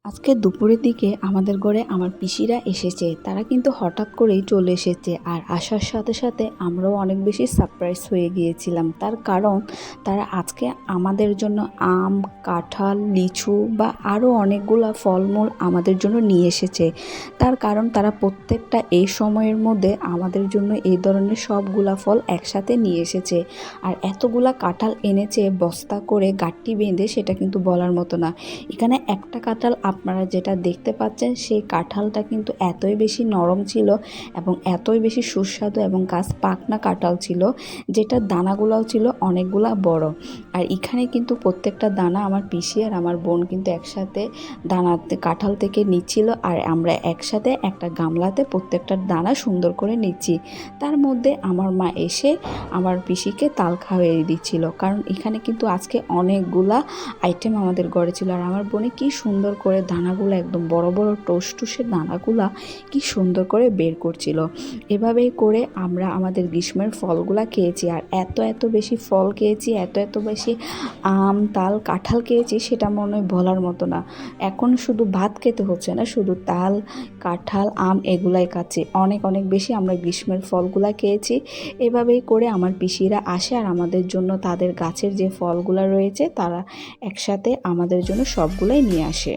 আজকে দুপুরের দিকে আমাদের ঘরে আমার পিসিরা এসেছে। তারা কিন্তু হঠাৎ করেই চলে এসেছে, আর আসার সাথে সাথে আমরাও অনেক বেশি সারপ্রাইজ হয়ে গিয়েছিলাম। তার কারণ তারা আজকে আমাদের জন্য আম, কাঁঠাল, লিচু বা আরও অনেকগুলা ফলমূল আমাদের জন্য নিয়ে এসেছে। তার কারণ তারা প্রত্যেকটা এই সময়ের মধ্যে আমাদের জন্য এই ধরনের সবগুলা ফল একসাথে নিয়ে এসেছে। আর এতগুলা কাঁঠাল এনেছে বস্তা করে গাঁটটি বেঁধে, সেটা কিন্তু বলার মতো না। এখানে একটা কাঁঠাল আপনারা যেটা দেখতে পাচ্ছেন, সেই কাঁঠালটা কিন্তু এতই বেশি নরম ছিল এবং এতই বেশি সুস্বাদু এবং গাছ পাকনা কাঁঠাল ছিল, যেটার দানাগুলোও ছিল অনেকগুলা বড়। আর এখানে কিন্তু প্রত্যেকটা দানা আমার পিসি আর আমার বোন কিন্তু একসাথে দানাতে কাঁঠাল থেকে নিচ্ছিল, আর আমরা একসাথে একটা গামলাতে প্রত্যেকটা দানা সুন্দর করে নিচ্ছি। তার মধ্যে আমার মা এসে আমার পিসিকে তাল খাওয়িয়ে দিচ্ছিল, কারণ এখানে কিন্তু আজকে অনেকগুলা আইটেম আমাদের ঘরে ছিল। আর আমার বোনে কি সুন্দর করে দানাগুলো, একদম বড় বড় টুসটুসে দানাগুলা কি সুন্দর করে বের করছিল। এভাবেই করে আমরা আমাদের গ্রীষ্মের ফলগুলা খেয়েছি। আর এত এত বেশি ফল খেয়েছি, এত এত বেশি আম, তাল, কাঁঠাল খেয়েছি, সেটা মনে হয় বলার মতো না। এখন শুধু ভাত খেতে হচ্ছে না, শুধু তাল, কাঁঠাল, আম এগুলাই খাচ্ছি। অনেক অনেক বেশি আমরা গ্রীষ্মের ফলগুলা খেয়েছি। এভাবেই করে আমার পিসিরা আসে আর আমাদের জন্য তাদের গাছের যে ফলগুলা রয়েছে তারা একসাথে আমাদের জন্য সবগুলাই নিয়ে আসে।